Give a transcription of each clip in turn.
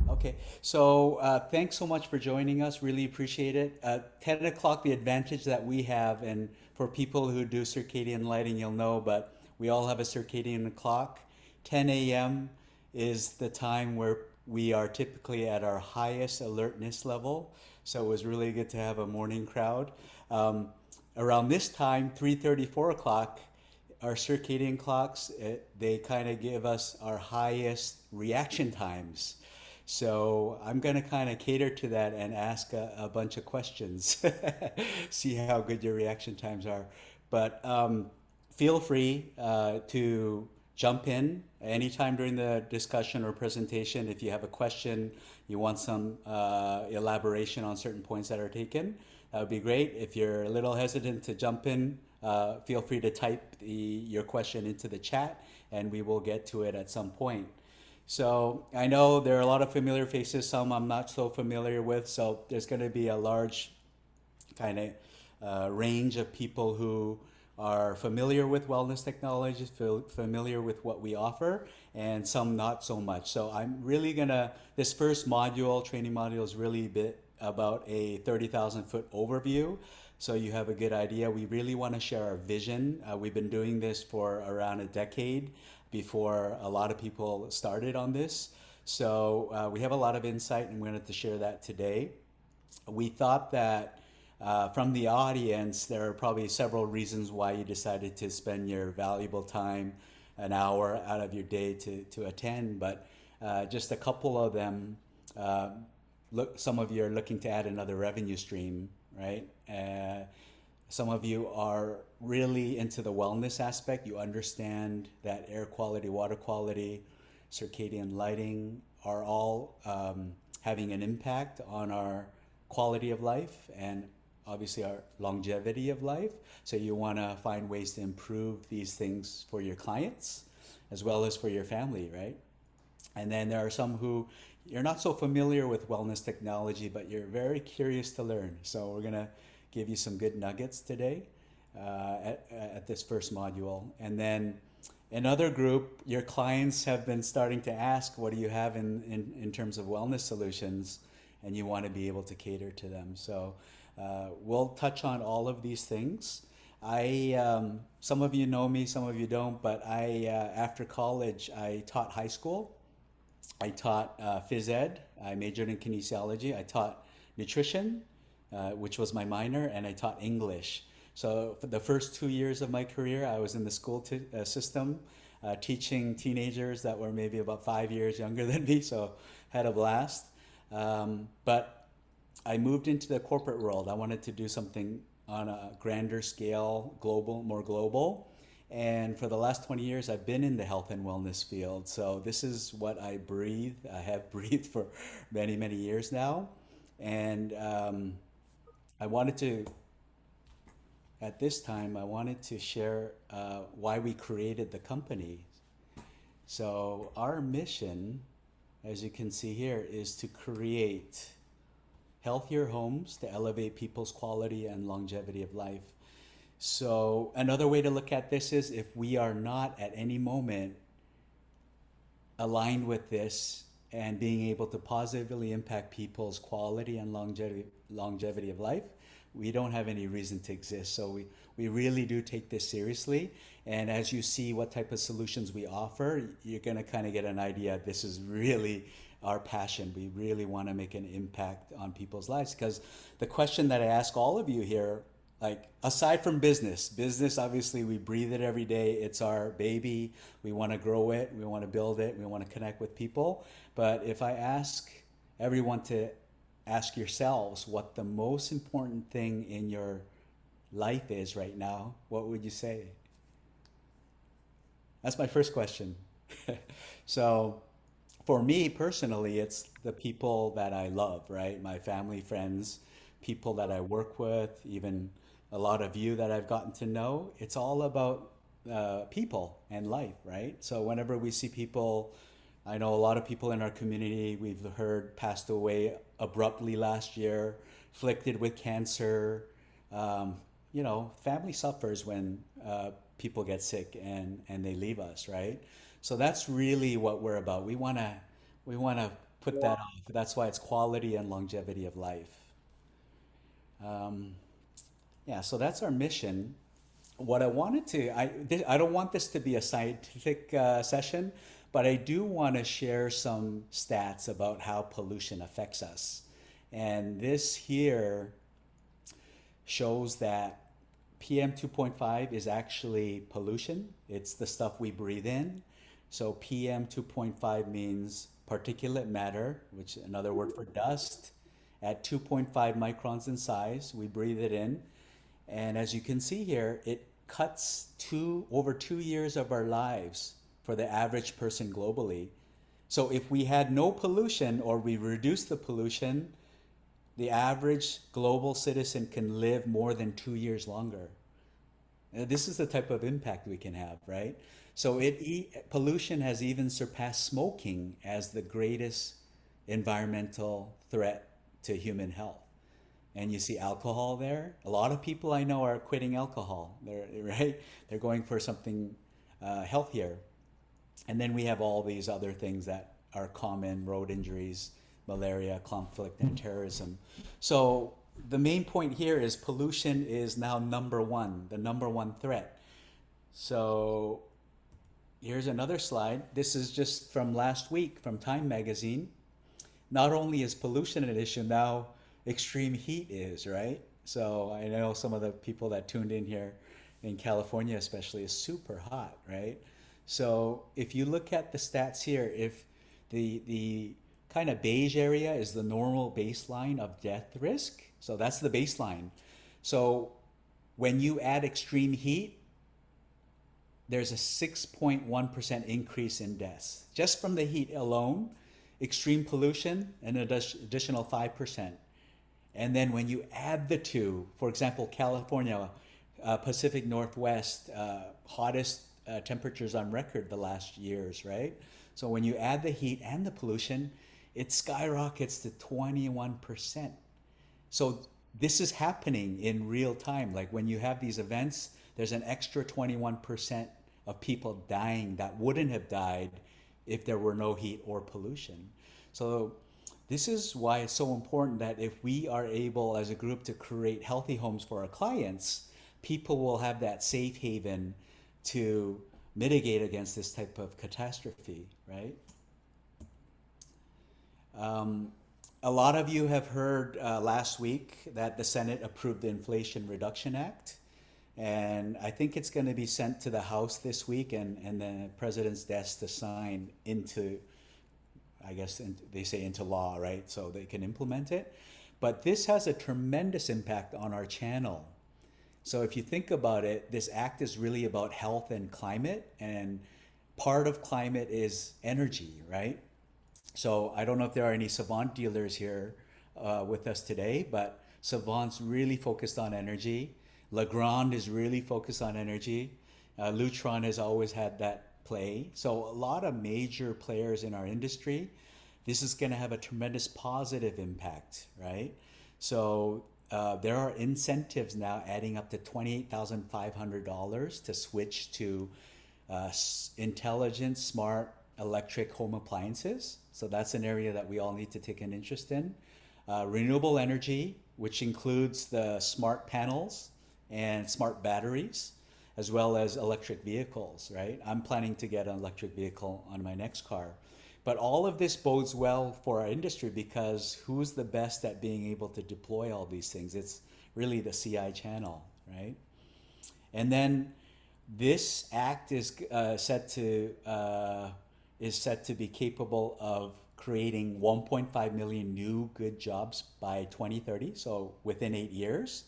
Okay, so thanks so much for joining us. Really appreciate it. 10 o'clock, the advantage that we have, and for people who do circadian lighting, you'll know, but we all have a circadian clock. 10 a.m. is the time where we are typically at our highest alertness level. So it was really good to have a morning crowd. Um, Around this time, 3:30, 4 o'clock, our circadian clocks, they kind of give us our highest reaction times. So I'm going to kind of cater to that and ask a bunch of questions, see how good your reaction times are. But feel free to jump in anytime during the discussion or presentation. If you have a question, you want some elaboration on certain points that are taken, that would be great. If you're a little hesitant to jump in, feel free to type your question into the chat and we will get to it at some point. So I know there are a lot of familiar faces, some I'm not so familiar with. So there's going to be a large kind of range of people who are familiar with wellness technologies, familiar with what we offer, and some not so much. So I'm really gonna, this first module, training module, is really a bit about a 30,000 foot overview. So you have a good idea. We really want to share our vision. We've been doing this for around a decade before a lot of people started on this. So we have a lot of insight and we're going to share that today. We thought that from the audience, there are probably several reasons why you decided to spend your valuable time, an hour out of your day to attend, but just a couple of them. Uh, some of you are looking to add another revenue stream, right? Some of you are really into the wellness aspect. You understand that air quality, water quality, circadian lighting are all having an impact on our quality of life and obviously our longevity of life. So you want to find ways to improve these things for your clients as well as for your family, right? And then there are some who you're not so familiar with wellness technology, but you're very curious to learn. So we're going to give you some good nuggets today at this first module. And then another group, your clients have been starting to ask, what do you have in terms of wellness solutions? And you want to be able to cater to them. So we'll touch on all of these things. Some of you know me, some of you don't, but after college, I taught high school. I taught phys ed. I majored in kinesiology. I taught nutrition, which was my minor, and I taught English. So for the first 2 years of my career, I was in the school system, teaching teenagers that were maybe about 5 years younger than me. So had a blast. But I moved into the corporate world. I wanted to do something on a grander scale, global, more global. And for the last 20 years, I've been in the health and wellness field. So this is what I breathe. I have breathed for many, many years now. And I wanted to, at this time, I wanted to share why we created the company. So our mission, as you can see here, is to create healthier homes to elevate people's quality and longevity of life. So another way to look at this is if we are not at any moment aligned with this and being able to positively impact people's quality and longevity of life, we don't have any reason to exist. So we really do take this seriously. And as you see what type of solutions we offer, you're going to kind of get an idea. This is really our passion. We really want to make an impact on people's lives. Because the question that I ask all of you here, like aside from business obviously we breathe it every day. It's our baby. We want to grow it. We want to build it. We want to connect with people. But if I ask everyone to ask yourselves what the most important thing in your life is right now, what would you say? That's my first question. So for me personally, it's the people that I love, right? My family, friends, people that I work with, even a lot of you that I've gotten to know. It's all about people and life, right? So whenever we see people, I know a lot of people in our community we've heard passed away abruptly last year, afflicted with cancer. Um, family suffers when people get sick and they leave us, right? So that's really what we're about. We want to We want to put that off. That's why it's quality and longevity of life. Um, yeah, so that's our mission. What I wanted to, I don't want this to be a scientific session, but I do want to share some stats about how pollution affects us. And this here shows that PM 2.5 is actually pollution. It's the stuff we breathe in. So PM 2.5 means particulate matter, which is another word for dust, at 2.5 microns in size. We breathe it in. And as you can see here, it cuts over 2 years of our lives for the average person globally. So if we had no pollution or we reduce the pollution, the average global citizen can live more than 2 years longer. This is the type of impact we can have, right? So pollution has even surpassed smoking as the greatest environmental threat to human health. And you see alcohol there. A lot of people I know are quitting alcohol. They're right. They're going for something healthier. And then we have all these other things that are common: road injuries, malaria, conflict, and terrorism. So the main point here is pollution is now number one, the number one threat. So here's another slide. This is just from last week from Time Magazine. Not only is pollution an issue, now extreme heat is, right? So I know some of the people that tuned in here in California especially is super hot, right? So if you look at the stats here, if the kind of beige area is the normal baseline of death risk, so that's the baseline. So when you add extreme heat, there's a 6.1% increase in deaths just from the heat alone. Extreme pollution, an additional 5%. And then when you add the two, for example, California, Pacific Northwest, hottest temperatures on record the last years, right? So when you add the heat and the pollution, it skyrockets to 21%. So this is happening in real time. Like when you have these events, there's an extra 21% of people dying that wouldn't have died if there were no heat or pollution. So this is why it's so important that if we are able as a group to create healthy homes for our clients, people will have that safe haven to mitigate against this type of catastrophe, right? Um, a lot of you have heard last week that the Senate approved the Inflation Reduction Act. And I think it's going to be sent to the House this week and the president's desk to sign into, I guess they say into law, right? So they can implement it. But this has a tremendous impact on our channel. So if you think about it, this act is really about health and climate, and part of climate is energy, right? So I don't know if there are any Savant dealers here with us today, but Savant's really focused on energy. Legrand is really focused on energy. Lutron has always had that play. So a lot of major players in our industry, this is going to have a tremendous positive impact, right? So there are incentives now adding up to $28,500 to switch to intelligent, smart electric home appliances. So that's an area that we all need to take an interest in. Renewable energy, which includes the smart panels and smart batteries, as well as electric vehicles, right? I'm planning to get an electric vehicle on my next car. But all of this bodes well for our industry because who's the best at being able to deploy all these things? It's really the CI channel, right? And then this act is set to be capable of creating 1.5 million new good jobs by 2030. So within 8 years.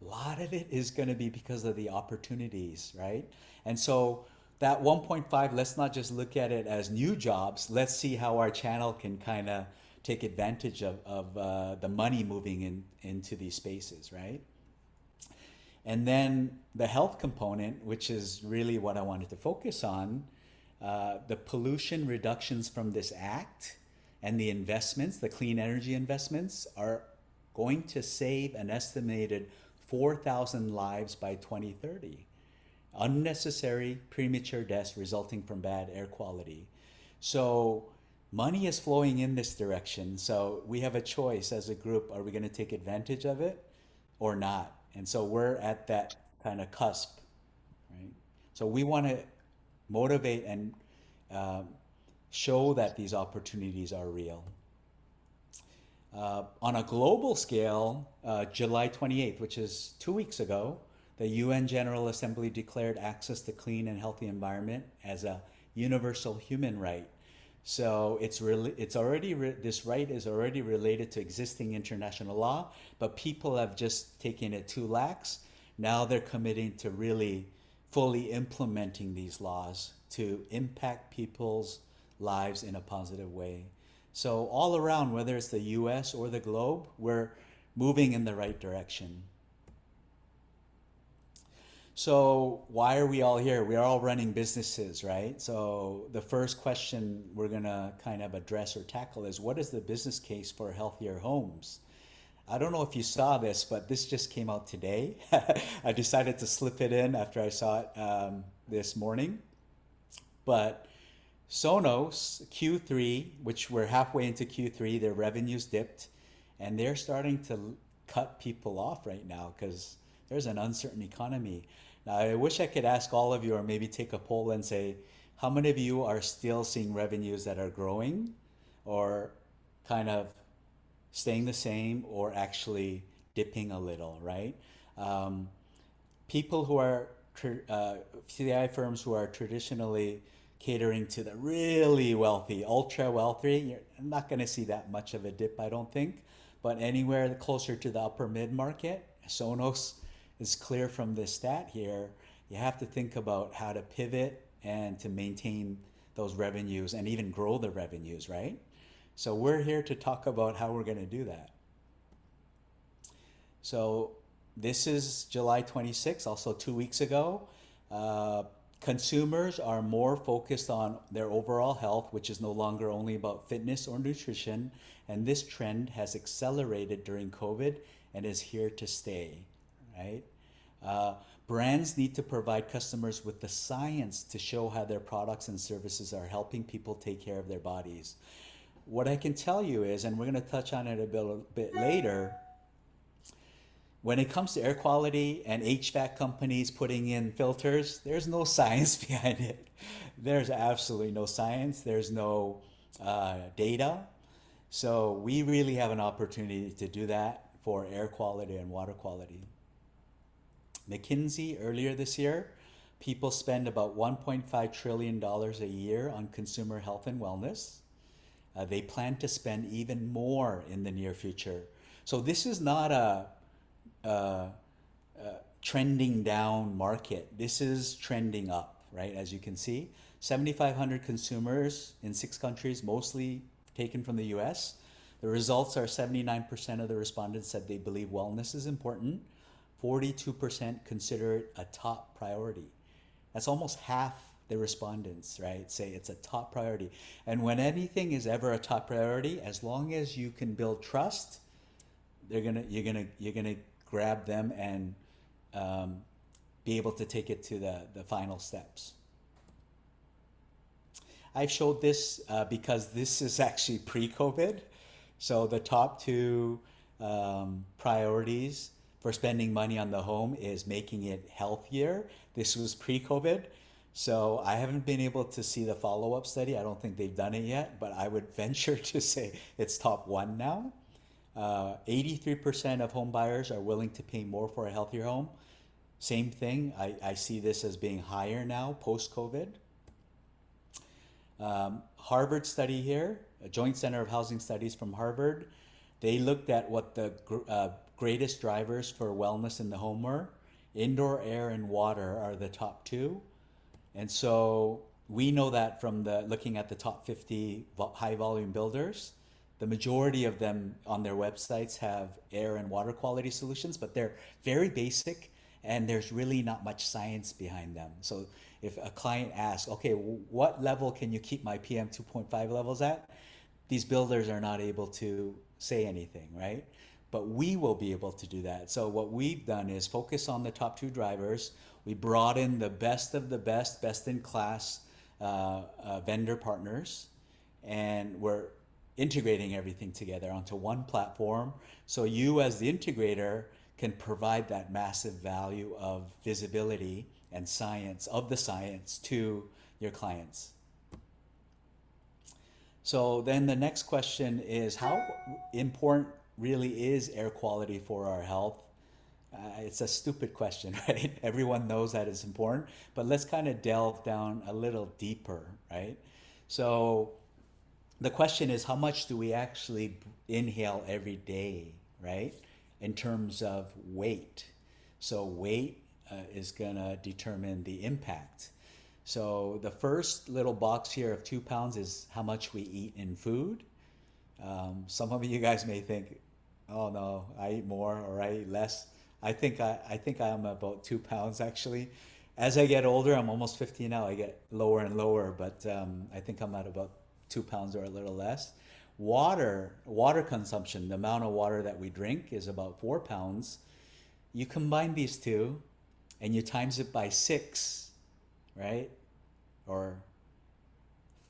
A lot of it is going to be because of the opportunities, right? And so that 1.5, let's not just look at it as new jobs. Let's see how our channel can kind of take advantage of the money moving into these spaces, right? And then the health component, which is really what I wanted to focus on, the pollution reductions from this act and the investments, the clean energy investments, are going to save an estimated 4,000 lives by 2030. Unnecessary premature deaths resulting from bad air quality. So money is flowing in this direction. So we have a choice as a group. Are we going to take advantage of it or not? And so we're at that kind of cusp, right? So we want to motivate and um, show that these opportunities are real. On a global scale, July 28th, which is 2 weeks ago, the UN General Assembly declared access to clean and healthy environment as a universal human right. So this right is already related to existing international law, but people have just taken it too lax. Now they're committing to really fully implementing these laws to impact people's lives in a positive way. So all around, whether it's the US or the globe, we're moving in the right direction. So why are we all here? We are all running businesses, right? So the first question we're gonna kind of address or tackle is, what is the business case for healthier homes? I don't know if you saw this, but this just came out today. I decided to slip it in after I saw it this morning. But Sonos Q3, which we're halfway into Q3, their revenues dipped, and they're starting to cut people off right now because there's an uncertain economy. Now, I wish I could ask all of you, or maybe take a poll and say, how many of you are still seeing revenues that are growing, or kind of staying the same, or actually dipping a little, right? Um, People who are CI firms who are traditionally catering to the really wealthy, ultra wealthy, you're not going to see that much of a dip, I don't think. But anywhere closer to the upper mid market, Sonos is clear from this stat here. You have to think about how to pivot and to maintain those revenues and even grow the revenues, right? So we're here to talk about how we're going to do that. So this is July 26th, also 2 weeks ago. Uh, Consumers are more focused on their overall health, which is no longer only about fitness or nutrition. And this trend has accelerated during COVID and is here to stay, right? Uh, Brands need to provide customers with the science to show how their products and services are helping people take care of their bodies. What I can tell you is, and we're going to touch on it a bit later, when it comes to air quality and HVAC companies putting in filters, there's no science behind it. There's absolutely no science. There's no data. So we really have an opportunity to do that for air quality and water quality. McKinsey earlier this year, people spend about $1.5 trillion a year on consumer health and wellness. They plan to spend even more in the near future. So this is not a trending down market. This is trending up, right? As you can see, 7,500 consumers in 6 countries, mostly taken from the US. The results are 79% of the respondents said they believe wellness is important. 42% consider it a top priority. That's almost half the respondents, right, say it's a top priority. And when anything is ever a top priority, as long as you can build trust, you're gonna grab them and um, be able to take it to the final steps. I've showed this because this is actually pre-COVID. So the top two priorities for spending money on the home is making it healthier. This was pre-COVID. So I haven't been able to see the follow-up study. I don't think they've done it yet, but I would venture to say it's top one now. 83% of home buyers are willing to pay more for a healthier home. Same thing, I see this as being higher now post-COVID. Harvard study here, a Joint Center of Housing Studies from Harvard, they looked at what the greatest drivers for wellness in the home were. Indoor air and water are the top two. And so we know that from looking at the top 50 high volume builders. The majority of them on their websites have air and water quality solutions, but they're very basic and there's really not much science behind them. So if a client asks, okay, what level can you keep my PM 2.5 levels at? These builders are not able to say anything, right? But we will be able to do that. So what we've done is focus on the top two drivers. We brought in the best of the best in class vendor partners. and we're integrating everything together onto one platform. So you as the integrator can provide that massive value of visibility and science of the science to your clients. So then the next question is how important really is air quality for our health? It's a stupid question, right? Everyone knows that it's important, but let's kind of delve down a little deeper, right? So the question is how much do we actually inhale every day, right? In terms of weight. So weight is going to determine the impact. So the first little box here of 2 pounds is how much we eat in food. Some of you guys may think, oh no, I eat more or I eat less. I think I'm about 2 pounds actually. As I get older, I'm almost 50 now. I get lower and lower, but I think I'm at about 2 pounds or a little less. Water consumption, the amount of water that we drink is about 4 pounds. You combine these two, and you times it by six, right? Or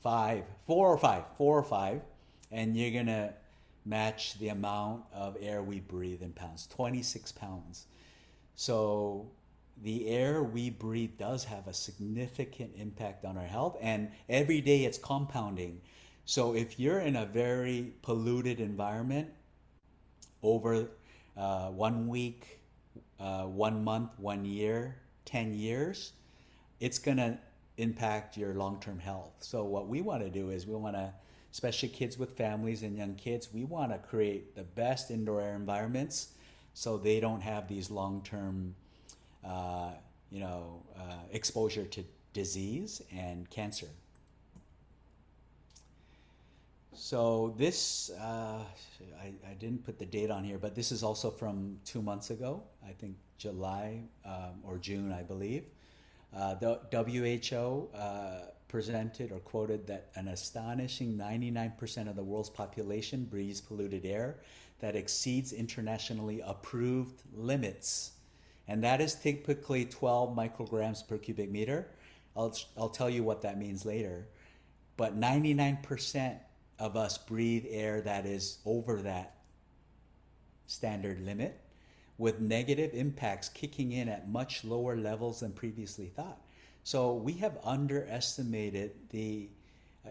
five, four or five, and you're gonna match the amount of air we breathe in pounds, 26 pounds. So the air we breathe does have a significant impact on our health, and every day it's compounding. So if you're in a very polluted environment over 1 week, 1 month, 1 year, 10 years, it's going to impact your long-term health. So what we want to do is we want to, especially kids with families and young kids, we want to create the best indoor air environments so they don't have these long-term exposure to disease and cancer. So this, I didn't put the date on here, but this is also from 2 months ago, I think July or June, I believe. The WHO presented or quoted that an astonishing 99% of the world's population breathes polluted air that exceeds internationally approved limits. And that is typically 12 micrograms per cubic meter. I'll tell you what that means later. But 99% of us breathe air that is over that standard limit, with negative impacts kicking in at much lower levels than previously thought. So we have underestimated the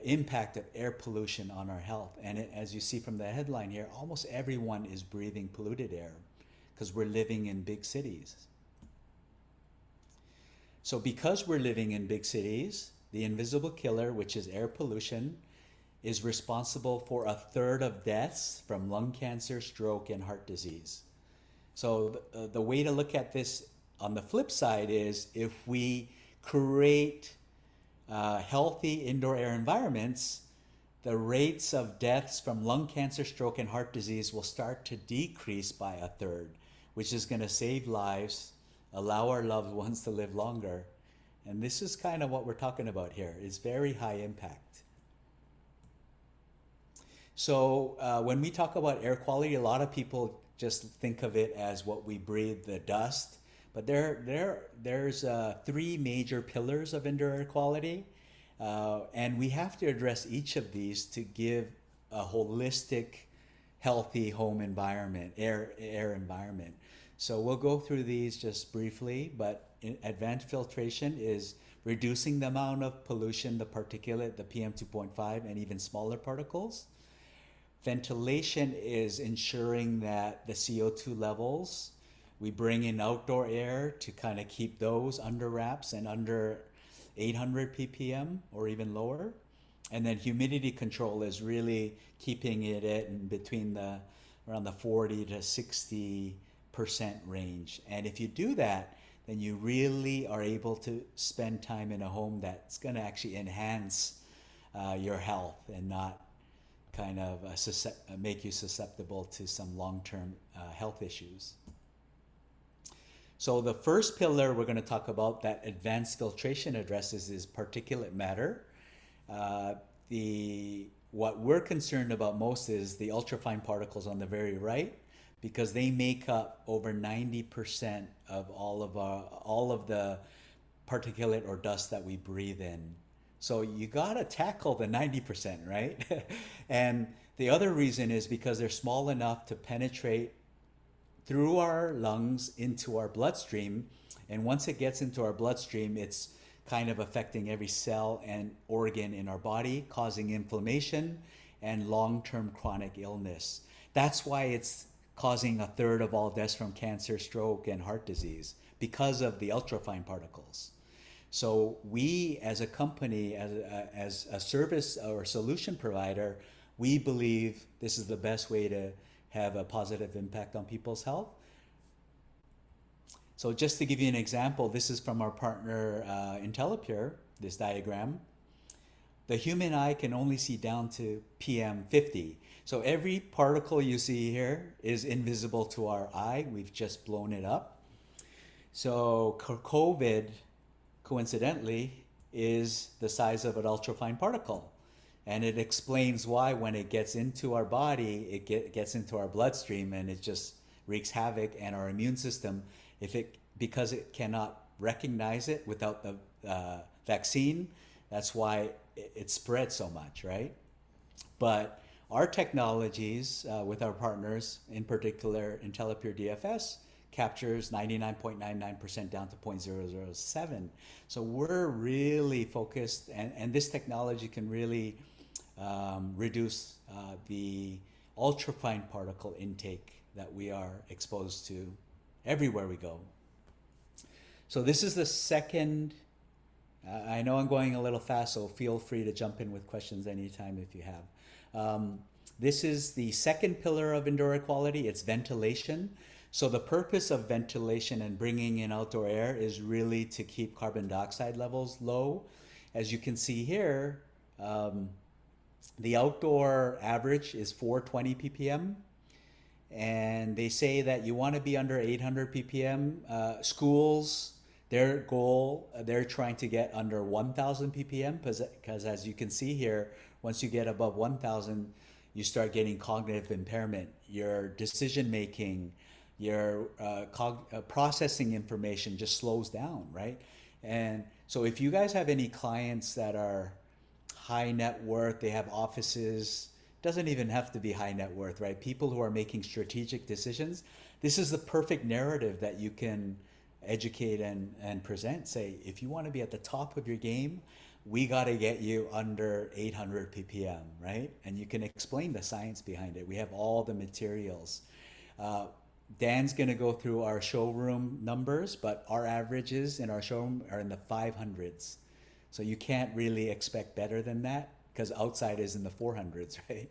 impact of air pollution on our health. And as you see from the headline here, almost everyone is breathing polluted air because we're living in big cities. So because we're living in big cities, the invisible killer, which is air pollution, is responsible for a third of deaths from lung cancer, stroke, and heart disease. So the way to look at this on the flip side is if we create healthy indoor air environments, the rates of deaths from lung cancer, stroke, and heart disease will start to decrease by a third, which is going to save lives, allow our loved ones to live longer. And this is kind of what we're talking about here. It's very high impact. So when we talk about air quality, a lot of people just think of it as what we breathe, the dust. But there's three major pillars of indoor air quality. And we have to address each of these to give a holistic, healthy home environment, air environment. So we'll go through these just briefly, but advanced filtration is reducing the amount of pollution, the particulate, the PM 2.5, and even smaller particles. Ventilation is ensuring that the CO2 levels, we bring in outdoor air to kind of keep those under wraps and under 800 ppm or even lower. And then humidity control is really keeping it in between around the 40 to 60% range. And if you do that, then you really are able to spend time in a home that's going to actually enhance your health and not kind of make you susceptible to some long-term health issues. So the first pillar we're going to talk about that advanced filtration addresses is particulate matter. What we're concerned about most is the ultrafine particles on the very right, because they make up over 90% of all of the particulate or dust that we breathe in. So you gotta tackle the 90%, right? And the other reason is because they're small enough to penetrate through our lungs into our bloodstream. And once it gets into our bloodstream, it's kind of affecting every cell and organ in our body, causing inflammation and long term chronic illness. That's why it's causing a third of all deaths from cancer, stroke, and heart disease because of the ultrafine particles. So we, as a company, as a service or solution provider, we believe this is the best way to have a positive impact on people's health. So just to give you an example, this is from our partner IntelliPure, this diagram. The human eye can only see down to PM 50. So every particle you see here is invisible to our eye. We've just blown it up. So COVID, coincidentally, is the size of an ultrafine particle. And it explains why when it gets into our body, gets into our bloodstream and it just wreaks havoc. And our immune system, because it cannot recognize it without the vaccine, that's why it spreads so much, right? But our technologies with our partners, in particular IntelliPure DFS, captures 99.99% down to 0.007. So we're really focused, and this technology can really reduce the ultrafine particle intake that we are exposed to everywhere we go. So this is the second. I know I'm going a little fast, so feel free to jump in with questions anytime if you have. This is the second pillar of indoor air quality. It's ventilation. So the purpose of ventilation and bringing in outdoor air is really to keep carbon dioxide levels low. As you can see here, the outdoor average is 420 ppm. And they say that you want to be under 800 ppm. Schools, their goal, they're trying to get under 1000 ppm because as you can see here, once you get above 1000, you start getting cognitive impairment. Your decision making, your processing information just slows down, right? And so if you guys have any clients that are high net worth, they have offices, doesn't even have to be high net worth, right? People who are making strategic decisions, this is the perfect narrative that you can educate and present. Say, if you want to be at the top of your game, we got to get you under 800 ppm, right? And you can explain the science behind it. We have all the materials. Dan's going to go through our showroom numbers, but our averages in our showroom are in the 500s. So you can't really expect better than that because outside is in the 400s, right?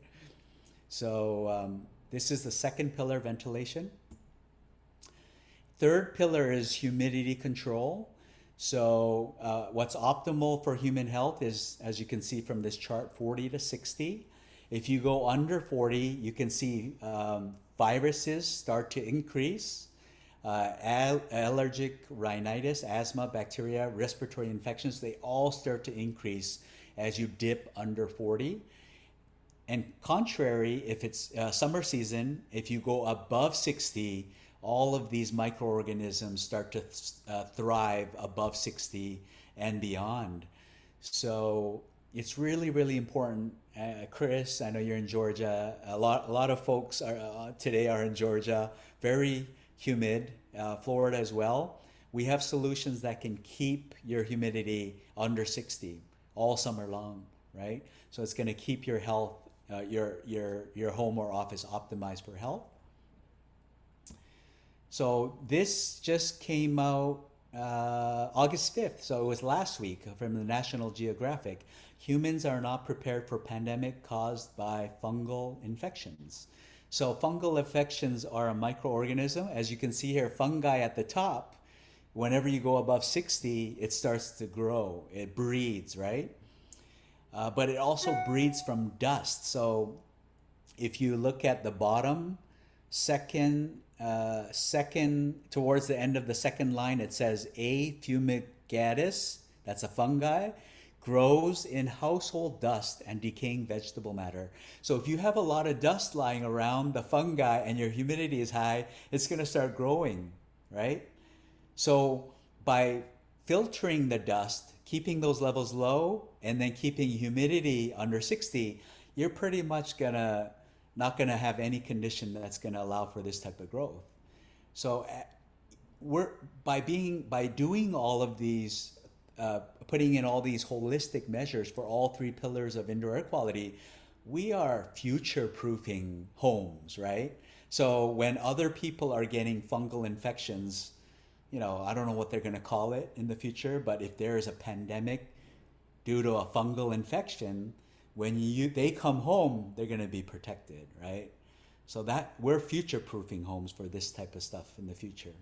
So this is the second pillar, ventilation. Third pillar is humidity control. So what's optimal for human health is, as you can see from this chart, 40 to 60. If you go under 40, you can see viruses start to increase. Allergic rhinitis, asthma, bacteria, respiratory infections, they all start to increase as you dip under 40. And contrary, if it's summer season, if you go above 60, all of these microorganisms start to thrive above 60 and beyond. So it's really, really important. Chris, I know you're in Georgia. A lot of folks today are in Georgia. Very humid. Florida as well. We have solutions that can keep your humidity under 60 all summer long, right? So it's going to keep your health, your home or office optimized for health. So this just came out August 5th, so it was last week from the National Geographic. Humans are not prepared for pandemic caused by fungal infections. So fungal infections are a microorganism. As you can see here, fungi at the top, whenever you go above 60, it starts to grow. It breeds, right? But it also breeds from dust. So if you look at the bottom, second towards the end of the second line, it says A. fumigatus, that's a fungi, grows in household dust and decaying vegetable matter. So if you have a lot of dust lying around, the fungi, and your humidity is high, it's going to start growing, right? So by filtering the dust, keeping those levels low and then keeping humidity under 60, you're pretty much gonna not gonna have any condition that's gonna allow for this type of growth. So we're by doing all of these, putting in all these holistic measures for all three pillars of indoor air quality, we are future proofing homes, right? So when other people are getting fungal infections, I don't know what they're going to call it in the future, but if there is a pandemic due to a fungal infection, when they come home, they're going to be protected, right? So that we're future proofing homes for this type of stuff in the future.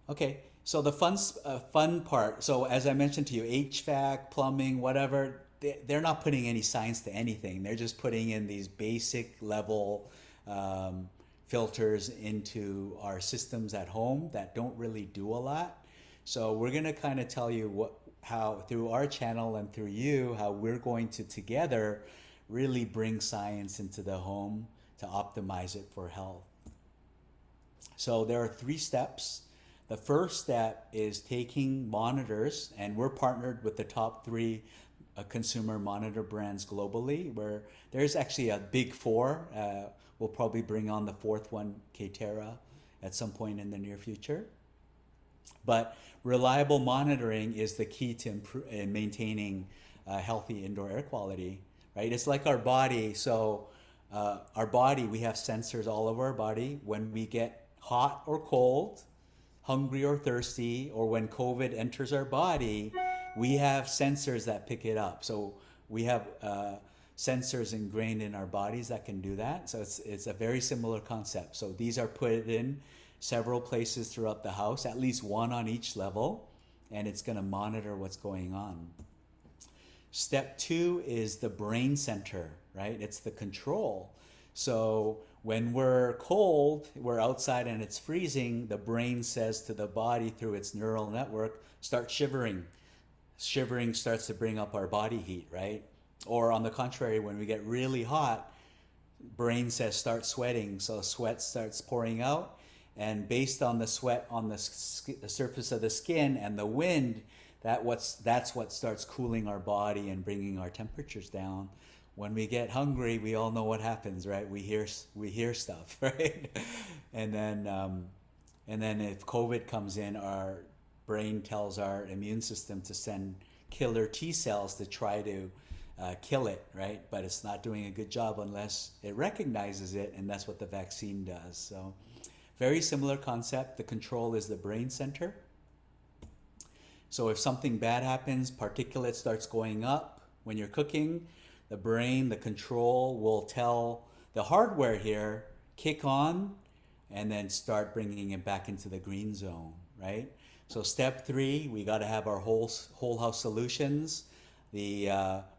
Okay, so the fun part. So as I mentioned to you, HVAC, plumbing, whatever, they're not putting any science to anything. They're just putting in these basic level filters into our systems at home that don't really do a lot. So we're gonna kind of tell you how through our channel and through you, how we're going to together really bring science into the home to optimize it for health. So there are 3 steps. The first step is taking monitors, and we're partnered with the top 3 consumer monitor brands globally, where there's actually a big 4. We'll probably bring on the 4th one, Kterra, at some point in the near future. But reliable monitoring is the key to maintaining healthy indoor air quality, right? It's like our body. So our body, we have sensors all over our body. When we get hot or cold, hungry or thirsty, or when COVID enters our body, we have sensors that pick it up. So we have sensors ingrained in our bodies that can do that. So it's a very similar concept. So these are put in several places throughout the house, at least one on each level, and it's going to monitor what's going on. Step 2 is the brain center, right? It's the control. So when we're cold, we're outside and it's freezing, the brain says to the body through its neural network, start shivering. Shivering starts to bring up our body heat, right? Or on the contrary, when we get really hot, brain says start sweating, so sweat starts pouring out, and based on the sweat on the surface of the skin and the wind, that's what starts cooling our body and bringing our temperatures down. When we get hungry, we all know what happens, right? We hear stuff, right? And then if COVID comes in, our brain tells our immune system to send killer T cells to try to kill it, right? But it's not doing a good job unless it recognizes it, and that's what the vaccine does. So very similar concept. The control is the brain center. So if something bad happens, particulate starts going up when you're cooking, the brain, the control will tell the hardware here, kick on, and then start bringing it back into the green zone, right? So step 3, we got to have our whole house solutions. The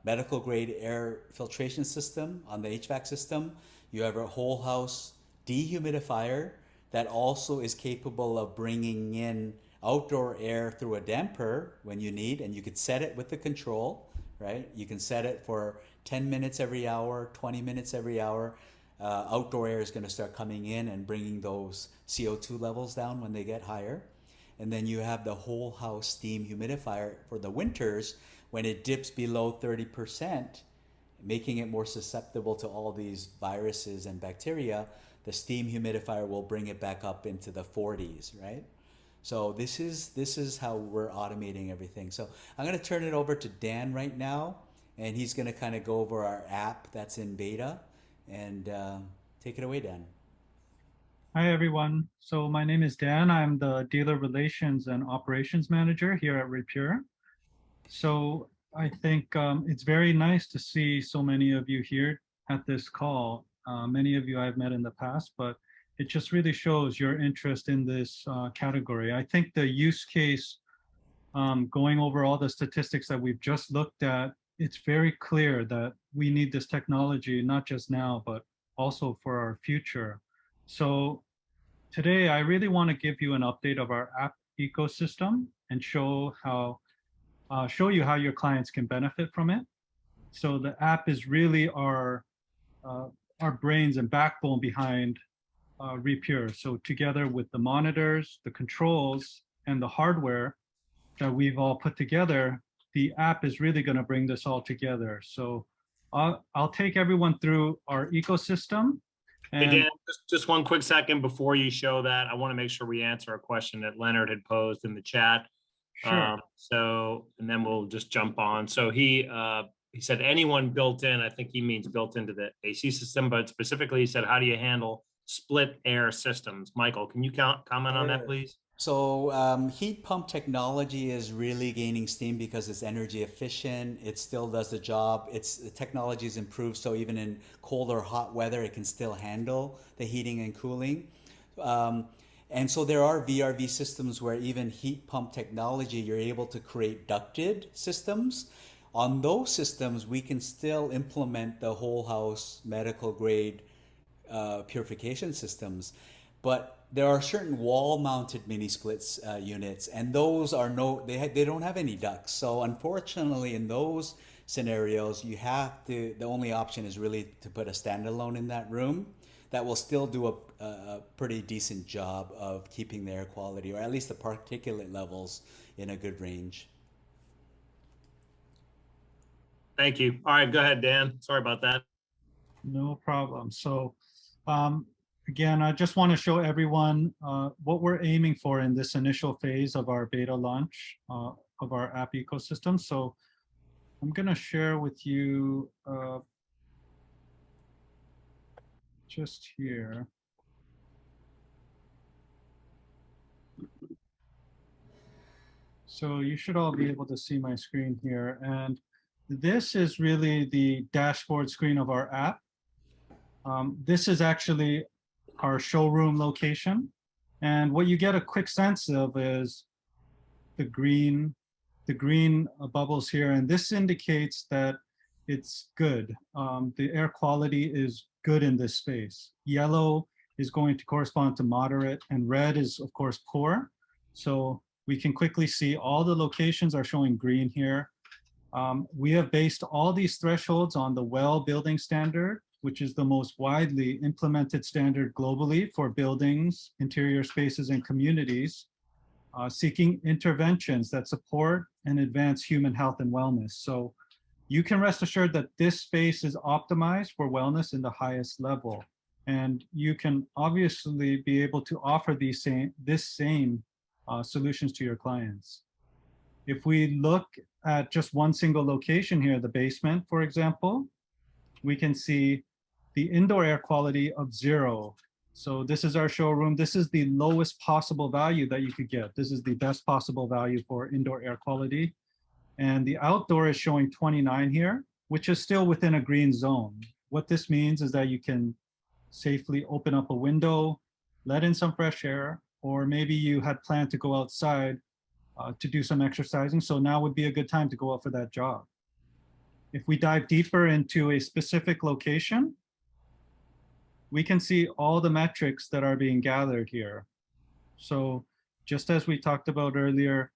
medical grade air filtration system on the HVAC system. You have a whole house dehumidifier that also is capable of bringing in outdoor air through a damper when you need, and you could set it with the control, right? You can set it for 10 minutes every hour, 20 minutes every hour. Outdoor air is going to start coming in and bringing those CO2 levels down when they get higher. And then you have the whole house steam humidifier for the winters when it dips below 30%, making it more susceptible to all these viruses and bacteria. The steam humidifier will bring it back up into the 40s, right? So this is how we're automating everything. So I'm going to turn it over to Dan right now, and he's going to kind of go over our app that's in beta. And take it away, Dan. Hi, everyone. So my name is Dan. I'm the Dealer Relations and Operations Manager here at Repure. So I think it's very nice to see so many of you here at this call. Many of you I've met in the past, but it just really shows your interest in this category. I think the use case, going over all the statistics that we've just looked at, it's very clear that we need this technology, not just now, but also for our future. So today, I really want to give you an update of our app ecosystem and show you how your clients can benefit from it. So the app is really uh, our brains and backbone behind Repure. So together with the monitors, the controls, and the hardware, that we've all put together, the app is really going to bring this all together. So I'll take everyone through our ecosystem. Hey, And Dan, just one quick second before you show that. I want to make sure we answer a question that Leonard had posed in the chat. sure. And then we'll just jump on. So he said anyone built in. I think he means built into the AC system, but specifically he said, how do you handle split air systems? Michael, can you comment on that, please? So heat pump technology is really gaining steam because it's energy efficient. It still does the job. The technology is improved, so even in cold or hot weather, it can still handle the heating and cooling. Um, and so there are VRV systems where even heat pump technology, you're able to create ducted systems. On those systems, we can still implement the whole house medical grade purification systems, but there are certain wall-mounted mini splits units, and those are they don't have any ducts. So unfortunately, in those scenarios, you have to. The only option is really to put a standalone in that room that will still do a pretty decent job of keeping the air quality, or at least the particulate levels, in a good range. Thank you. All right, go ahead, Dan. Sorry about that. No problem. So again, I just want to show everyone what we're aiming for in this initial phase of our beta launch of our app ecosystem. So I'm going to share with you just here. So you should all be able to see my screen here. And this is really the dashboard screen of our app. This is actually our showroom location. And what you get a quick sense of is the green bubbles here. And this indicates that it's good. The air quality is good in this space. Yellow is going to correspond to moderate, and red is, of course, poor. So we can quickly see all the locations are showing green here. We have based all these thresholds on the WELL building standard, which is the most widely implemented standard globally for buildings, interior spaces, and communities, seeking interventions that support and advance human health and wellness. So you can rest assured that this space is optimized for wellness in the highest level. And you can obviously be able to offer this same solutions to your clients. If we look at just one single location here, the basement, for example, we can see the indoor air quality of 0. So this is our showroom. This is the lowest possible value that you could get. This is the best possible value for indoor air quality. And the outdoor is showing 29 here, which is still within a green zone. What this means is that you can safely open up a window, let in some fresh air, or maybe you had planned to go outside to do some exercising. So now would be a good time to go out for that jog. If we dive deeper into a specific location, we can see all the metrics that are being gathered here. So just as we talked about earlier,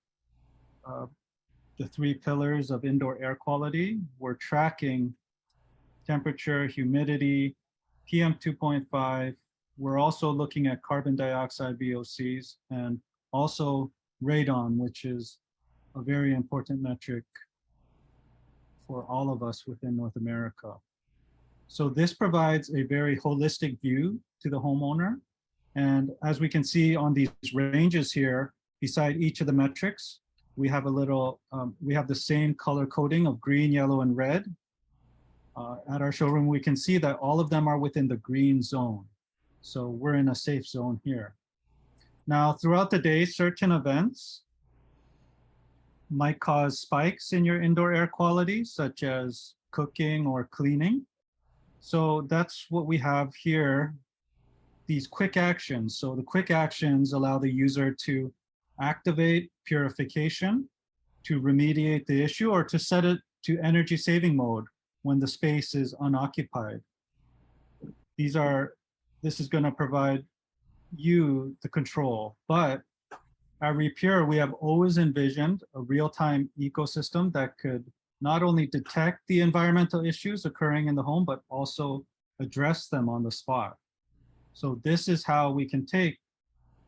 the 3 pillars of indoor air quality, we're tracking temperature, humidity, PM 2.5. We're also looking at carbon dioxide VOCs, and also radon, which is a very important metric for all of us within North America. So this provides a very holistic view to the homeowner. And as we can see on these ranges here, beside each of the metrics, we have a little, we have the same color coding of green, yellow, and red. At our showroom, we can see that all of them are within the green zone. So we're in a safe zone here. Now, throughout the day, certain events might cause spikes in your indoor air quality, such as cooking or cleaning. So that's what we have here, these quick actions. So the quick actions allow the user to activate purification, to remediate the issue, or to set it to energy saving mode when the space is unoccupied. This is going to provide you the control. But at Repure, we have always envisioned a real-time ecosystem that could not only detect the environmental issues occurring in the home, but also address them on the spot. So this is how we can take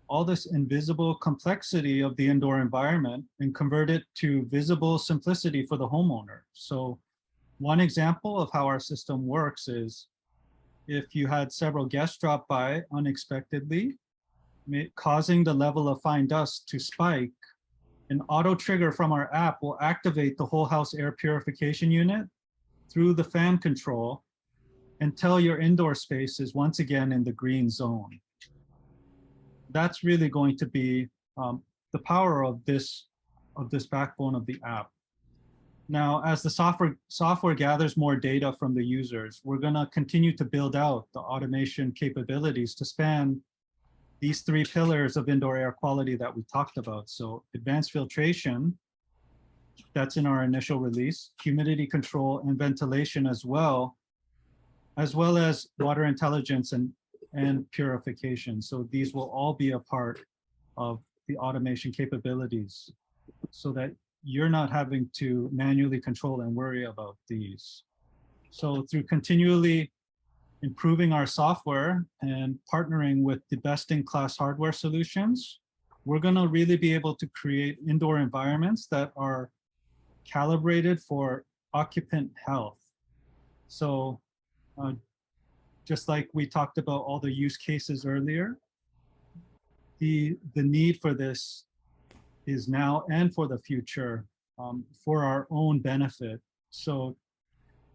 all this invisible complexity of the indoor environment and convert it to visible simplicity for the homeowner. So one example of how our system works is if you had several guests drop by unexpectedly, causing the level of fine dust to spike, an auto trigger from our app will activate the whole house air purification unit through the fan control until your indoor space is once again in the green zone. That's really going to be the power of this backbone of the app. Now, as the software gathers more data from the users, we're going to continue to build out the automation capabilities to span these three pillars of indoor air quality that we talked about. So advanced filtration, that's in our initial release, humidity control and ventilation as well as water intelligence and purification. So these will all be a part of the automation capabilities so that you're not having to manually control and worry about these. So through continually improving our software and partnering with the best-in-class hardware solutions, we're going to really be able to create indoor environments that are calibrated for occupant health. So just like we talked about all the use cases earlier, the need for this is now and for the future for our own benefit. So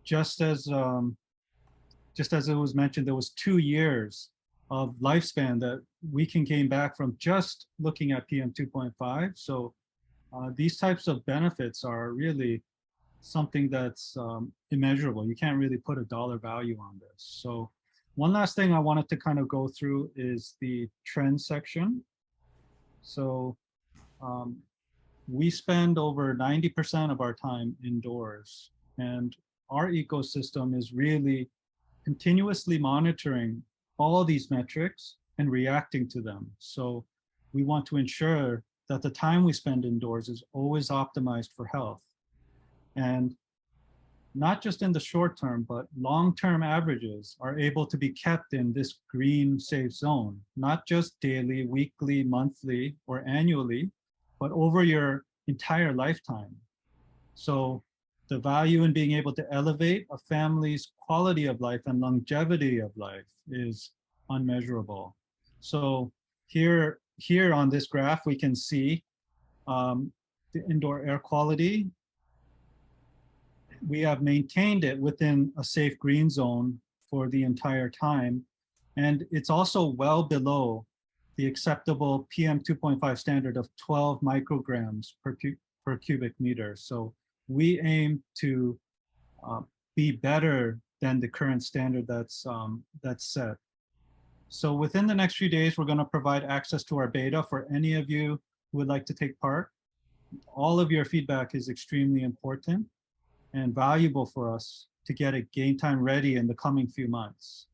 just as it was mentioned, there was 2 years of lifespan that we can gain back from just looking at PM 2.5. So these types of benefits are really something that's immeasurable. You can't really put a dollar value on this. So one last thing I wanted to kind of go through is the trend section. So we spend over 90% of our time indoors, and our ecosystem is really continuously monitoring all these metrics and reacting to them. So we want to ensure that the time we spend indoors is always optimized for health. And not just in the short term, but long-term averages are able to be kept in this green safe zone, not just daily, weekly, monthly, or annually, but over your entire lifetime. So the value in being able to elevate a family's quality of life and longevity of life is unmeasurable. So here on this graph, we can see the indoor air quality. We have maintained it within a safe green zone for the entire time. And it's also well below the acceptable PM 2.5 standard of 12 micrograms per cubic meter. So we aim to be better than the current standard that's set. So within the next few days, we're going to provide access to our beta for any of you who would like to take part. All of your feedback is extremely important and valuable for us to get it game time ready in the coming few months.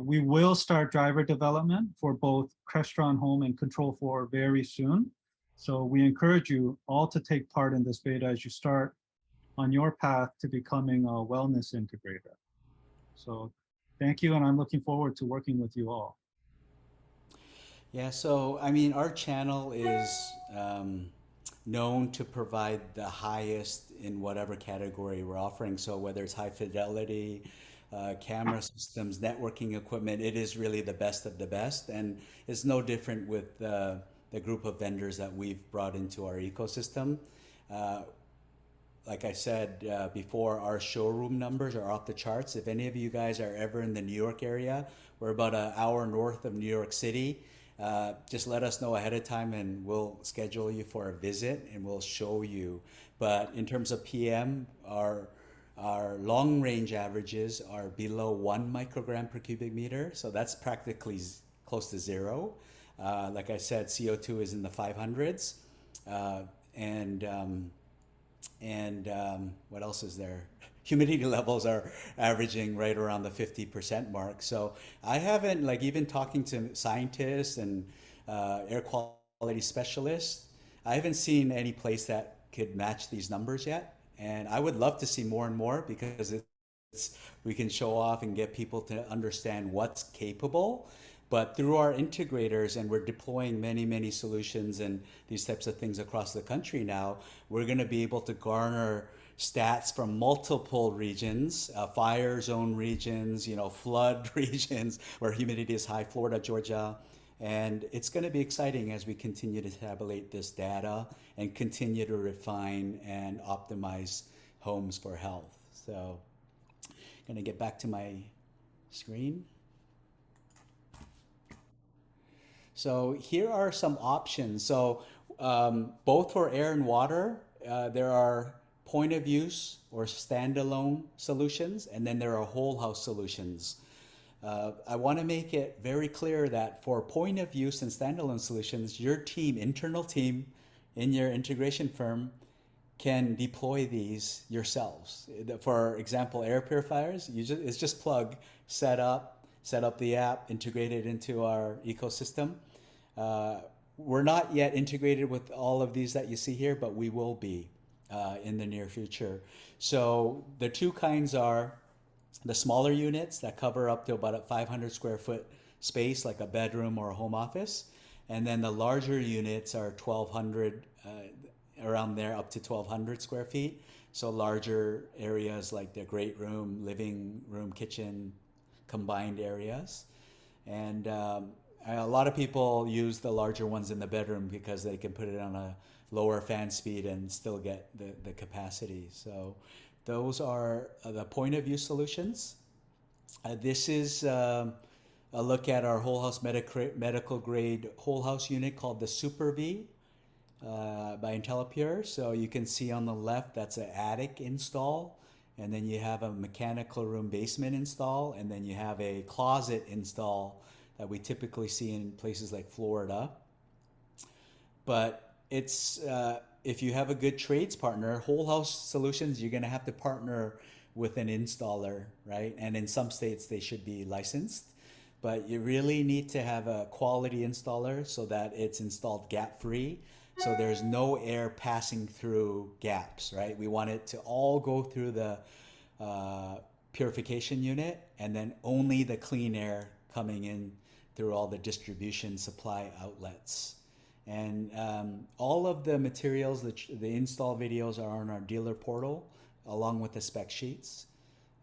We will start driver development for both Crestron Home and Control 4 very soon. So we encourage you all to take part in this beta as you start on your path to becoming a wellness integrator. So thank you, and I'm looking forward to working with you all. Yeah, so I mean, our channel is known to provide the highest in whatever category we're offering. So whether it's high fidelity, camera systems, networking equipment, it is really the best of the best. And it's no different with the group of vendors that we've brought into our ecosystem. Like I said before, our showroom numbers are off the charts. If any of you guys are ever in the New York area, we're about an hour north of New York City. Just let us know ahead of time and we'll schedule you for a visit and we'll show you. But in terms of PM, our long range averages are below 1 microgram per cubic meter. So that's practically close to zero. Like I said, CO2 is in the 500s. What else is there? Humidity levels are averaging right around the 50% mark. So I haven't, like, even talking to scientists and air quality specialists, I haven't seen any place that could match these numbers yet. And I would love to see more and more because we can show off and get people to understand what's capable. But through our integrators, and we're deploying many, many solutions and these types of things across the country now, we're going to be able to garner stats from multiple regions, fire zone regions, flood regions where humidity is high, Florida, Georgia. And it's going to be exciting as we continue to tabulate this data and continue to refine and optimize homes for health. So I'm going to get back to my screen. So here are some options. So both for air and water, there are point of use or standalone solutions, and then there are whole house solutions. I want to make it very clear that for point of use and standalone solutions, your team, internal team in your integration firm, can deploy these yourselves. For example, air purifiers, it's just plug, set up the app, integrate it into our ecosystem. We're not yet integrated with all of these that you see here, but we will be in the near future. So the two kinds are the smaller units that cover up to about a 500 square foot space, like a bedroom or a home office. And then the larger units are 1,200, around there, up to 1,200 square feet. So larger areas like the great room, living room, kitchen, combined areas. And a lot of people use the larger ones in the bedroom because they can put it on a lower fan speed and still get the capacity. So those are the point of view solutions. This is a look at our whole house medical grade whole house unit called the Super V by IntelliPure. So you can see on the left, that's an attic install. And then you have a mechanical room basement install. And then you have a closet install that we typically see in places like Florida. But it's if you have a good trades partner, whole house solutions, you're going to have to partner with an installer, right? And in some states, they should be licensed. But you really need to have a quality installer so that it's installed gap-free. So there's no air passing through gaps, right? We want it to all go through the purification unit, and then only the clean air coming in through all the distribution supply outlets. And all of the materials, the install videos are on our dealer portal, along with the spec sheets.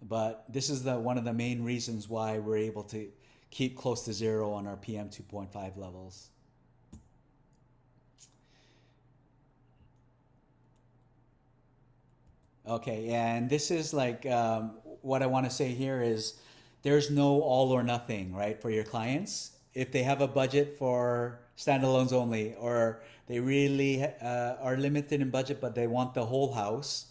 But this is one of the main reasons why we're able to keep close to zero on our PM 2.5 levels. Okay, and this is like what I want to say here is there's no all or nothing, right, for your clients. If they have a budget for standalones only, or they really are limited in budget, but they want the whole house,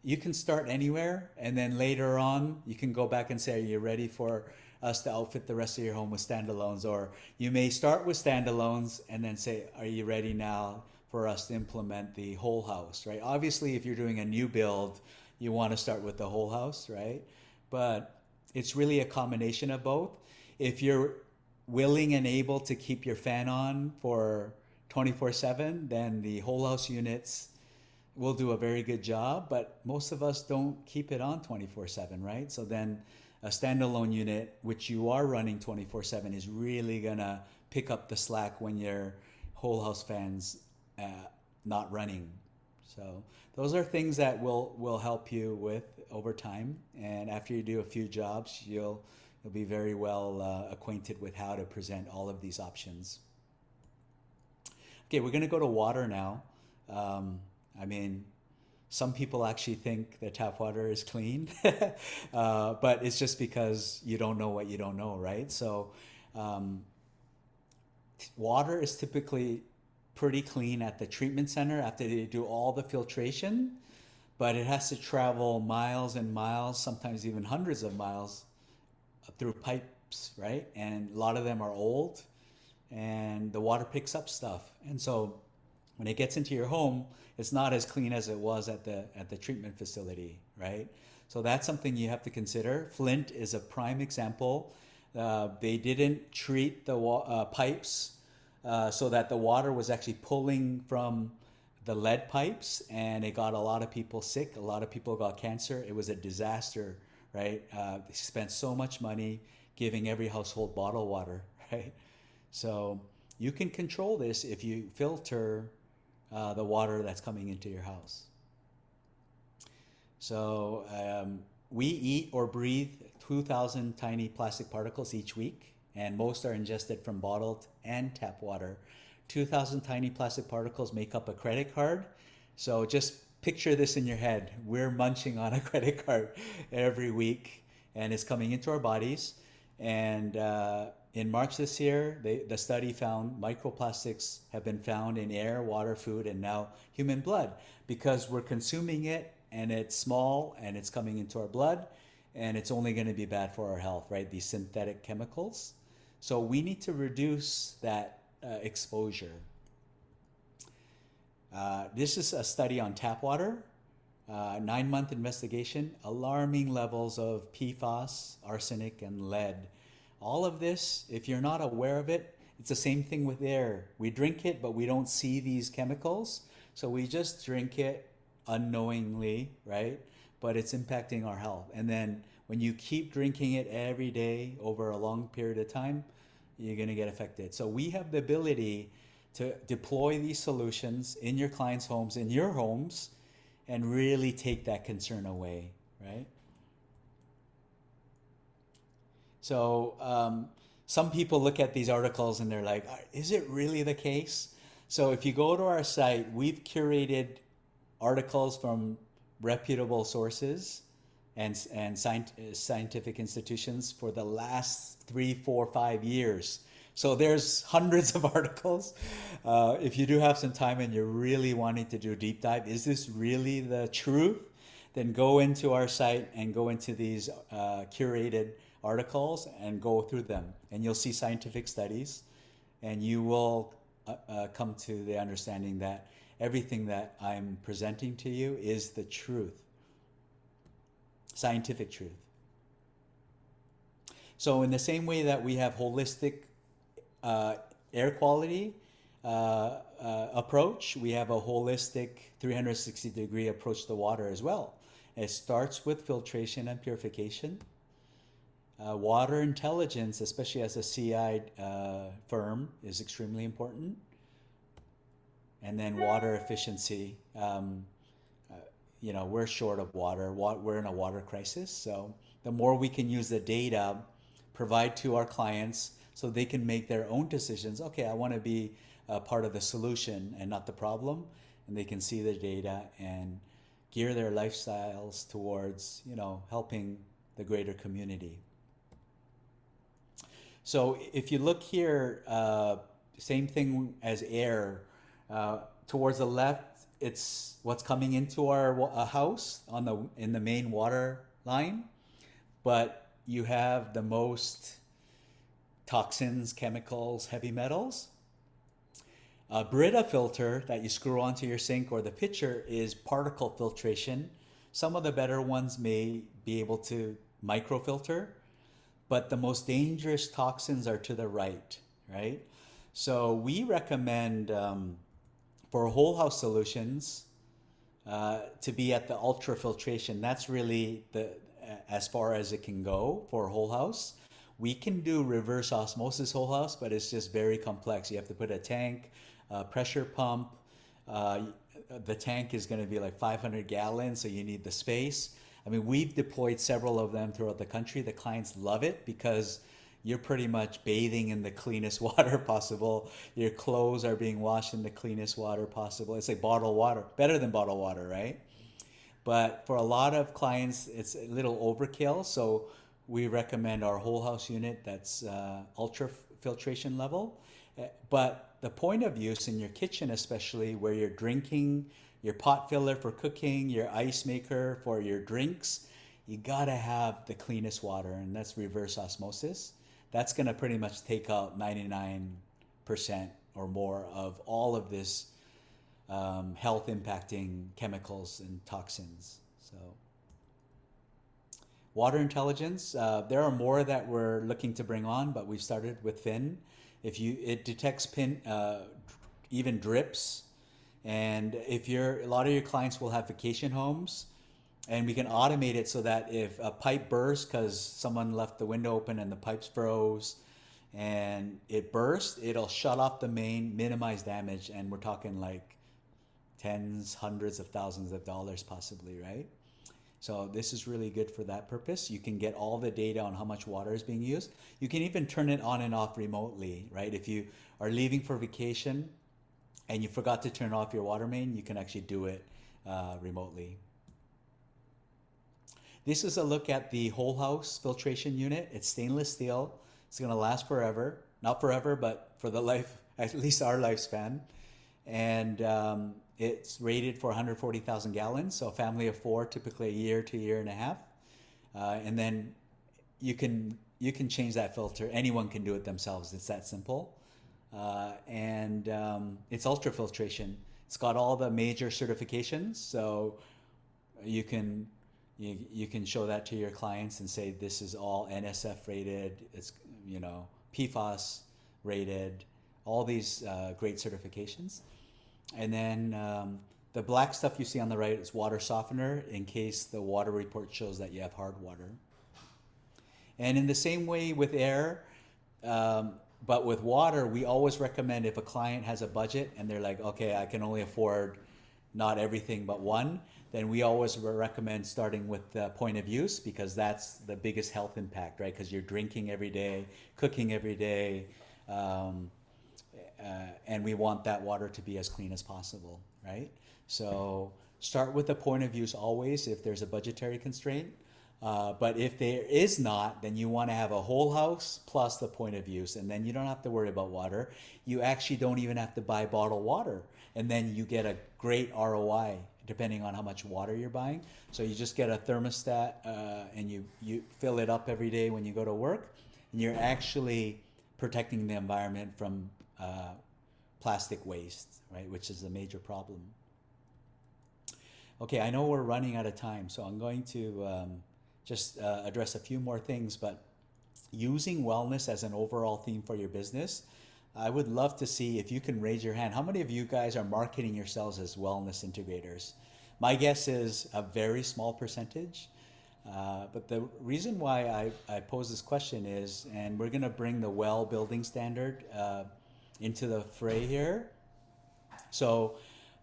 you can start anywhere, and then later on, you can go back and say, are you ready for us to outfit the rest of your home with standalones? Or you may start with standalones and then say, are you ready now for us to implement the whole house, right? Obviously, if you're doing a new build, you want to start with the whole house, right? But it's really a combination of both. If you're willing and able to keep your fan on for 24/7, then the whole house units will do a very good job, but most of us don't keep it on 24/7, right? So then a standalone unit, which you are running 24/7, is really gonna pick up the slack when your whole house fans not running. So those are things that will help you with over time, and after you do a few jobs, you'll be very well acquainted with how to present all of these options. Okay, we're gonna go to water now. I mean, some people actually think that tap water is clean, but it's just because you don't know what you don't know, right? So water is typically pretty clean at the treatment center after they do all the filtration, but it has to travel miles and miles, sometimes even hundreds of miles through pipes, right? And a lot of them are old, and the water picks up stuff. And so when it gets into your home, it's not as clean as it was at the treatment facility, right? So that's something you have to consider. Flint is a prime example. They didn't treat the pipes so that the water was actually pulling from the lead pipes, and it got a lot of people sick. A lot of people got cancer. It was a disaster, right? They spent so much money giving every household bottled water, right? So you can control this if you filter the water that's coming into your house. So we eat or breathe 2,000 tiny plastic particles each week, and most are ingested from bottled and tap water. 2,000 tiny plastic particles make up a credit card. So just picture this in your head. We're munching on a credit card every week, and it's coming into our bodies. And in March this year, the study found microplastics have been found in air, water, food, and now human blood, because we're consuming it and it's small and it's coming into our blood, and it's only going to be bad for our health, right? These synthetic chemicals. So we need to reduce that exposure. This is a study on tap water, 9-month investigation, alarming levels of PFAS, arsenic, and lead. All of this, if you're not aware of it, it's the same thing with air. We drink it, but we don't see these chemicals. So we just drink it unknowingly, right? But it's impacting our health. And then when you keep drinking it every day over a long period of time, you're going to get affected. So we have the ability to deploy these solutions in your clients' homes, in your homes, and really take that concern away, right? So some people look at these articles and they're like, is it really the case? So if you go to our site, we've curated articles from reputable sources and scientific institutions for the last 3, 4, 5 years. So there's hundreds of articles. If you do have some time and you're really wanting to do a deep dive, is this really the truth? Then go into our site and go into these curated articles and go through them. And you'll see scientific studies, and you will come to the understanding that everything that I'm presenting to you is the truth, scientific truth. So in the same way that we have holistic air quality approach, we have a holistic 360-degree approach to water as well. It starts with filtration and purification. Water intelligence, especially as a CI firm, is extremely important. And then water efficiency. You know, we're short of water. We're in a water crisis. So the more we can use the data, provide to our clients so they can make their own decisions. Okay, I want to be a part of the solution and not the problem. And they can see the data and gear their lifestyles towards, you know, helping the greater community. So if you look here, same thing as air. Towards the left, it's what's coming into our house in the main water line, but you have the most toxins, chemicals, heavy metals. A Brita filter that you screw onto your sink or the pitcher is particle filtration. Some of the better ones may be able to microfilter, but the most dangerous toxins are to the right, right? So we recommend for whole house solutions to be at the ultrafiltration. That's really as far as it can go for whole house. We can do reverse osmosis whole house, but it's just very complex. You have to put a tank, pressure pump. The tank is going to be like 500 gallons, so you need the space. I mean, we've deployed several of them throughout the country. The clients love it because you're pretty much bathing in the cleanest water possible. Your clothes are being washed in the cleanest water possible. It's like bottled water, better than bottled water, right? But for a lot of clients, it's a little overkill. So we recommend our whole house unit that's ultra filtration level. But the point of use in your kitchen, especially where you're drinking, your pot filler for cooking, your ice maker for your drinks, you gotta have the cleanest water, and that's reverse osmosis. That's gonna pretty much take out 99% or more of all of this health impacting chemicals and toxins. So water intelligence, there are more that we're looking to bring on, but we've started with Fin. It detects even drips. And a lot of your clients will have vacation homes, and we can automate it so that if a pipe bursts because someone left the window open and the pipes froze, and it bursts, it'll shut off the main, minimize damage, and we're talking like tens, hundreds of thousands of dollars possibly, right? So this is really good for that purpose. You can get all the data on how much water is being used. You can even turn it on and off remotely, right? If you are leaving for vacation and you forgot to turn off your water main, you can actually do it remotely. This is a look at the whole house filtration unit. It's stainless steel. It's going to last forever. Not forever, but for the life, at least our lifespan. And it's rated for 140,000 gallons. So a family of 4, typically a year to a year and a half. And then you can change that filter. Anyone can do it themselves. It's that simple. And it's ultrafiltration. It's got all the major certifications. So you can show that to your clients and say this is all NSF rated. It's PFAS rated. All these great certifications. And then the black stuff you see on the right is water softener in case the water report shows that you have hard water. And in the same way with air, but with water, we always recommend if a client has a budget and they're like, okay, I can only afford not everything but one, then we always recommend starting with the point of use, because that's the biggest health impact, right? Because you're drinking every day, cooking every day, and we want that water to be as clean as possible, right? So start with the point of use always if there's a budgetary constraint. But if there is not, then you want to have a whole house plus the point of use, and then you don't have to worry about water. You actually don't even have to buy bottled water, and then you get a great ROI depending on how much water you're buying. So you just get a thermostat and you fill it up every day when you go to work, and you're actually protecting the environment from plastic waste, right, which is a major problem. Okay, I know we're running out of time, so I'm going to just address a few more things, but using wellness as an overall theme for your business, I would love to see if you can raise your hand. How many of you guys are marketing yourselves as wellness integrators? My guess is a very small percentage. But the reason why I pose this question is, and we're going to bring the WELL building standard into the fray here. So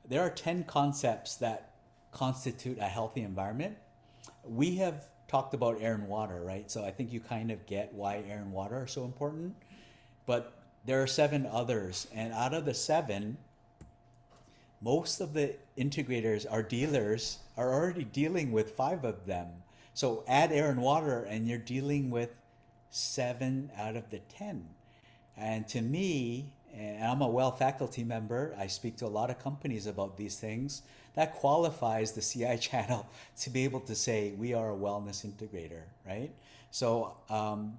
there are 10 concepts that constitute a healthy environment. We have talked about air and water, right? So I think you kind of get why air and water are so important. But there are 7 others, and out of the 7, most of the integrators, our dealers, are already dealing with 5 of them. So add air and water and you're dealing with 7 out of the 10. And to me, and I'm a WELL faculty member, I speak to a lot of companies about these things, that qualifies the CI channel to be able to say we are a wellness integrator, right? So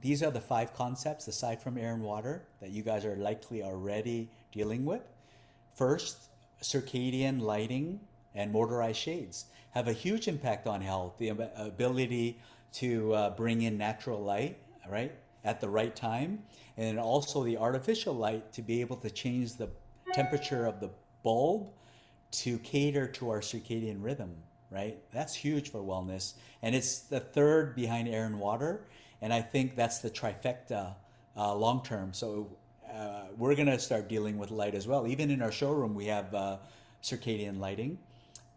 these are the 5 concepts aside from air and water that you guys are likely already dealing with. First, circadian lighting and motorized shades have a huge impact on health. The ability to bring in natural light, right, at the right time, and also the artificial light to be able to change the temperature of the bulb to cater to our circadian rhythm, right? That's huge for wellness. And it's the third behind air and water. And I think that's the trifecta long term. So we're going to start dealing with light as well. Even in our showroom, we have circadian lighting.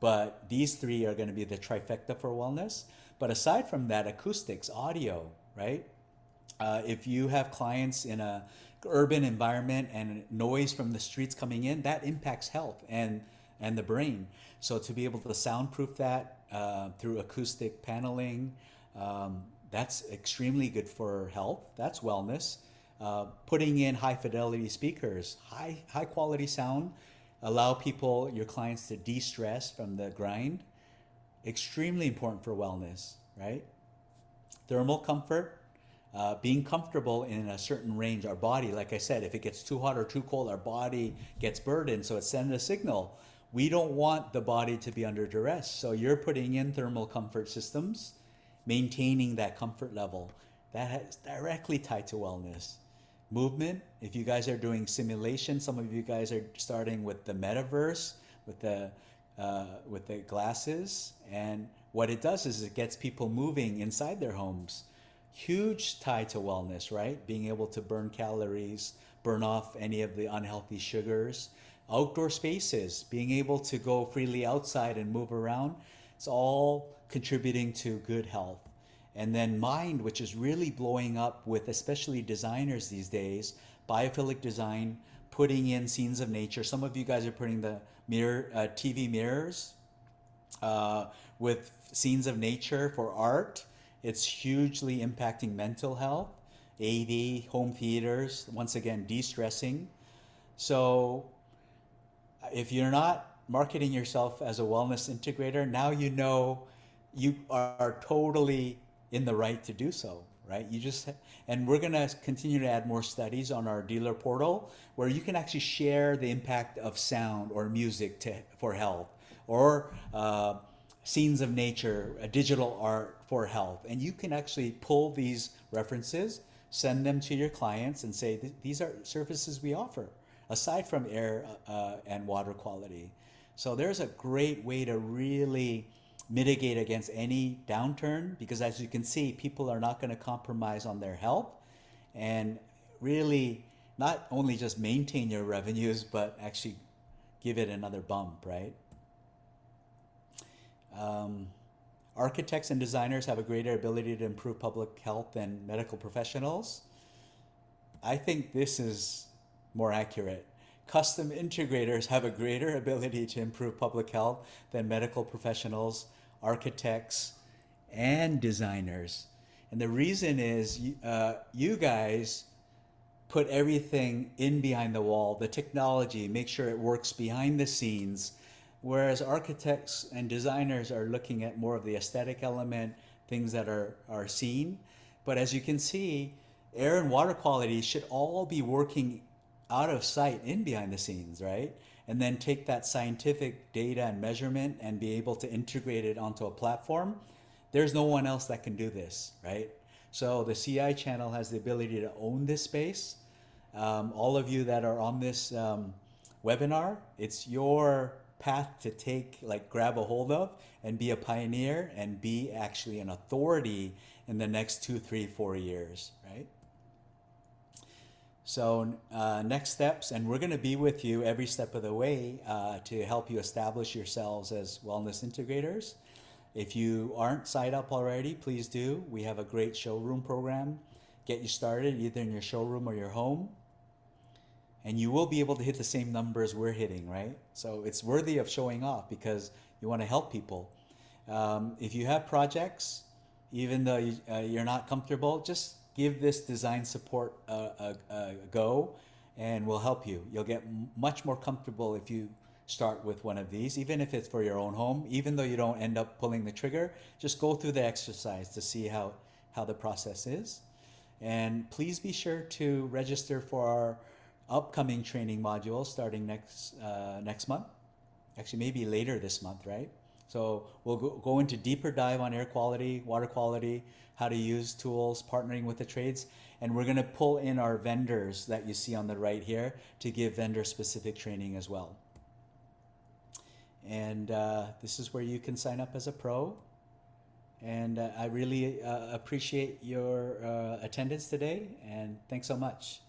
But these 3 are going to be the trifecta for wellness. But aside from that, acoustics, audio, right? If you have clients in a urban environment and noise from the streets coming in, that impacts health and the brain. So to be able to soundproof that through acoustic paneling, that's extremely good for health. That's wellness. Putting in high fidelity speakers, high quality sound, allow people, your clients, to de-stress from the grind. Extremely important for wellness, right? Thermal comfort, being comfortable in a certain range. Our body, like I said, if it gets too hot or too cold, our body gets burdened, so it's sending a signal. We don't want the body to be under duress. So you're putting in thermal comfort systems, maintaining that comfort level. That is directly tied to wellness. Movement, if you guys are doing simulation, some of you guys are starting with the metaverse, with the glasses, and what it does is it gets people moving inside their homes. huge tie to wellness, right? Being able to burn calories, burn off any of the unhealthy sugars. Outdoor spaces, being able to go freely outside and move around, it's all contributing to good health. And then mind, which is really blowing up with especially designers these days, biophilic design, putting in scenes of nature. Some of you guys are putting the TV mirrors uh, with scenes of nature for art. It's hugely impacting mental health. AV, home theaters, once again, de-stressing. So if you're not marketing yourself as a wellness integrator, now you know you are totally in the right to do so, right? And we're going to continue to add more studies on our dealer portal where you can actually share the impact of sound or music for health, or scenes of nature, digital art for health. And you can actually pull these references, send them to your clients, and say, these are services we offer aside from air and water quality. So there's a great way to really mitigate against any downturn, because as you can see, people are not going to compromise on their health, and really not only just maintain your revenues, but actually give it another bump, right? Um, Architects and designers have a greater ability to improve public health than medical professionals. I think this is more accurate. Custom integrators have a greater ability to improve public health than medical professionals, architects, and designers. And the reason is you guys put everything in behind the wall, the technology, make sure it works behind the scenes, whereas architects and designers are looking at more of the aesthetic element, things that are seen. But as you can see, air and water quality should all be working out of sight in behind the scenes, right? And then take that scientific data and measurement and be able to integrate it onto a platform. There's no one else that can do this, right? So the CI channel has the ability to own this space. All of you that are on this webinar, it's your path to take, like grab a hold of and be a pioneer and be actually an authority in the next 2, 3, 4 years, right? So next steps, and we're going to be with you every step of the way to help you establish yourselves as wellness integrators. If you aren't signed up already, please do. We have a great showroom program. Get you started either in your showroom or your home. And you will be able to hit the same numbers we're hitting, right? So it's worthy of showing off because you want to help people. If you have projects, even though you're not comfortable, just give this design support a go, and we'll help you. You'll get much more comfortable if you start with one of these, even if it's for your own home. Even though you don't end up pulling the trigger, just go through the exercise to see how the process is. And please be sure to register for our upcoming training modules starting next month. Actually, maybe later this month, right? So we'll go into deeper dive on air quality, water quality, how to use tools, partnering with the trades, and we're going to pull in our vendors that you see on the right here to give vendor-specific training as well. And this is where you can sign up as a pro. And I really appreciate your attendance today, and thanks so much.